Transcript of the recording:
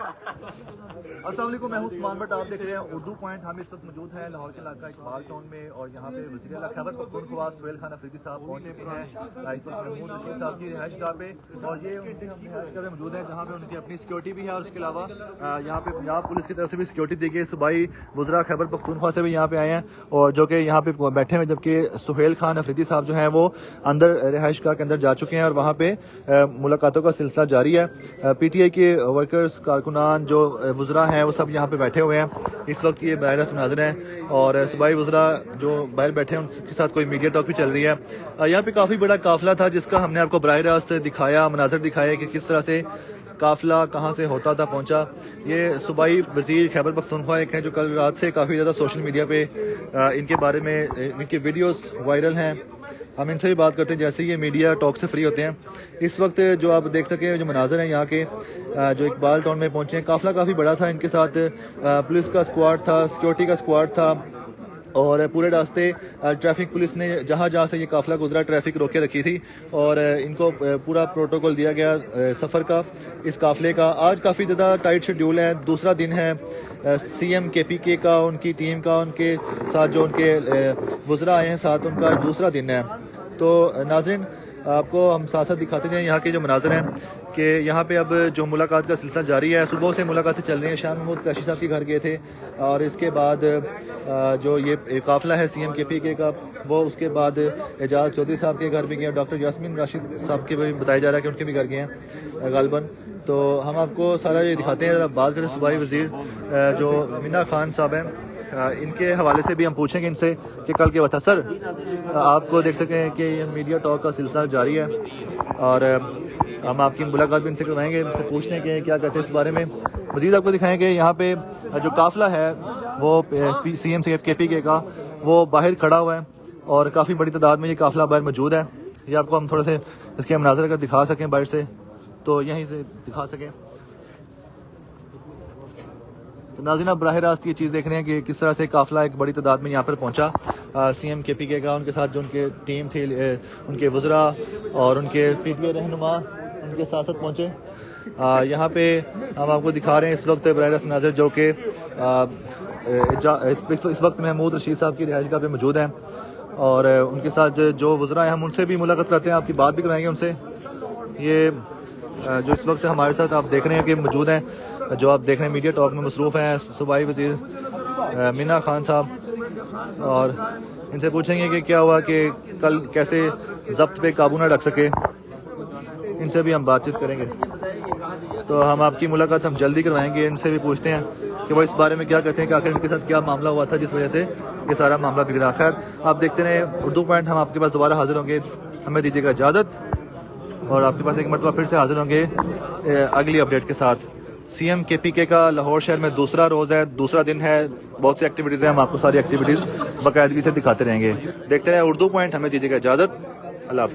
السلام علیکم، میں ہوں عثمان بٹ، آپ دیکھ رہے ہیں اردو پوائنٹ. ہم اس وقت موجود ہیں لاہور کے علاقہ اقبال ٹاؤن میں، اور یہاں پہ وزیر اعلیٰ خیبر پختونخوا سہیل خان افریدی صاحب پہنچ چکے ہیں اس وقت محمود رشید صاحب کی رہائش گاہ پہ. اور یہ ان کی رہائش گاہ پہ موجود ہے جہاں پہ ان کی اپنی سیکورٹی بھی ہے، اور اس کے علاوہ یہاں پہ پنجاب پولیس کی طرف سے بھی سیکورٹی دی گئی. صوبائی وزراء خیبر پختونخوا سے بھی یہاں پہ آئے ہیں اور جو کہ یہاں پہ بیٹھے ہیں، جبکہ سہیل خان افریدی صاحب جو ہیں وہ اندر رہائش گاہ کے اندر جا چکے ہیں اور وہاں پہ ملاقاتوں کا سلسلہ جاری ہے. پی ٹی آئی کے ورکرز، کارکنان، جو وزراء ہیں وہ سب یہاں پہ بیٹھے ہوئے ہیں. اس وقت یہ براہ راست مناظر ہیں اور صوبائی وزراء جو باہر بیٹھے ہیں ان کے ساتھ کوئی میڈیا ٹاک بھی چل رہی ہے. یہاں پہ کافی بڑا قافلہ تھا جس کا ہم نے آپ کو براہ راست دکھایا، مناظر دکھایا کہ کس طرح سے قافلہ کہاں سے ہوتا تھا پہنچا. یہ صوبائی وزیر خیبر پختونخوا ایک ہیں جو کل رات سے کافی زیادہ سوشل میڈیا پہ ان کے بارے میں ان کی ویڈیوز وائرل ہیں. ہم ان سے بھی بات کرتے ہیں جیسے یہ میڈیا ٹاک سے فری ہوتے ہیں. اس وقت جو آپ دیکھ سکیں جو مناظر ہیں یہاں کے، جو اقبال ٹاؤن میں پہنچے ہیں، قافلہ کافی بڑا تھا. ان کے ساتھ پولیس کا اسکواڈ تھا، سیکورٹی کا اسکواڈ تھا، اور پورے راستے ٹریفک پولیس نے جہاں جہاں سے یہ قافلہ گزرا ٹریفک روکے رکھی تھی، اور ان کو پورا پروٹوکول دیا گیا سفر کا، اس قافلے کا. آج کافی زیادہ ٹائٹ شیڈیول ہے، دوسرا دن ہے. سی ایم کے پی کے کا، ان کی ٹیم کا، ان کے ساتھ جو ان کے وزراء آئے ہیں ساتھ، ان کا دوسرا دن ہے. تو ناظرین، آپ کو ہم ساتھ ساتھ دکھاتے ہیں یہاں کے جو مناظر ہیں کہ یہاں پہ اب جو ملاقات کا سلسلہ جاری ہے. صبح سے ملاقاتیں چل رہی ہیں. شاہ محمود قریشی صاحب کے گھر گئے تھے، اور اس کے بعد جو یہ قافلہ ہے سی ایم کے پی کے کا، وہ اس کے بعد اعجاز چودھری صاحب کے گھر بھی گئے. ڈاکٹر یاسمین راشد صاحب کے بھی بتایا جا رہا ہے کہ ان کے بھی گھر گئے ہیں غالباً. تو ہم آپ کو سارا یہ دکھاتے ہیں. بات کرتے ہیں صوبائی وزیر جو مینا خان صاحب ہیں، ان کے حوالے سے بھی ہم پوچھیں گے ان سے کہ کل کیا ہوا تھا. سر، آپ کو دیکھ سکیں کہ یہ میڈیا ٹاک کا سلسلہ جاری ہے، اور ہم آپ کی ملاقات بھی ان سے کروائیں گے، ان سے پوچھنے کے کیا کہتے ہیں اس بارے میں. مزید آپ کو دکھائیں گے یہاں پہ جو قافلہ ہے وہ سی ایم کے پی کے کا، وہ باہر کھڑا ہوا ہے، اور کافی بڑی تعداد میں یہ قافلہ باہر موجود ہے. یہ آپ کو ہم تھوڑے سے اس کے مناظر اگر دکھا سکیں باہر سے تو یہیں سے دکھا سکیں. تو ناظرین، آپ براہ راست یہ چیز دیکھ رہے ہیں کہ کس طرح سے قافلہ ایک بڑی تعداد میں یہاں پر پہنچا. سی ایم کے پی کے کا، ان کے ساتھ جو ان کے ٹیم تھی، ان کے وزراء اور ان کے پی ٹی آئی رہنما ان کے ساتھ ساتھ پہنچے. یہاں پہ ہم آپ کو دکھا رہے ہیں اس وقت براہ راست مناظر جو کہ اس وقت محمود رشید صاحب کی رہائش گاہ پہ موجود ہیں، اور ان کے ساتھ جو وزراء ہیں ہم ان سے بھی ملاقات کرتے ہیں، آپ کی بات بھی کروائیں گے ان سے. یہ جو اس وقت ہمارے ساتھ آپ دیکھ رہے ہیں کہ موجود ہیں، جو آپ دیکھ رہے ہیں میڈیا ٹاک میں مصروف ہیں، صوبائی وزیر مینا خان صاحب. اور ان سے پوچھیں گے کہ کیا ہوا کہ کل کیسے ضبط پہ قابو نہ رکھ سکے. ان سے بھی ہم بات چیت کریں گے. تو ہم آپ کی ملاقات ہم جلدی کروائیں گے. ان سے بھی پوچھتے ہیں کہ وہ اس بارے میں کیا کہتے ہیں کہ آخر ان کے ساتھ کیا معاملہ ہوا تھا جس وجہ سے یہ سارا معاملہ بگڑا. خیر، آپ دیکھتے رہیں اردو پوائنٹ. ہم آپ کے پاس دوبارہ حاضر ہوں گے. ہمیں دیجیے گا اجازت، اور آپ کے پاس ایک مرتبہ پھر سے حاضر ہوں گے اگلی اپڈیٹ کے ساتھ. سی ایم کے پی کے کا لاہور شہر میں دوسرا روز ہے، دوسرا دن ہے. بہت سی ایکٹیویٹیز ہیں، ہم آپ کو ساری ایکٹیویٹیز باقاعدگی سے دکھاتے رہیں گے. دیکھتے رہیں اردو پوائنٹ. ہمیں دیجیے گا اجازت. اللہ حافظ.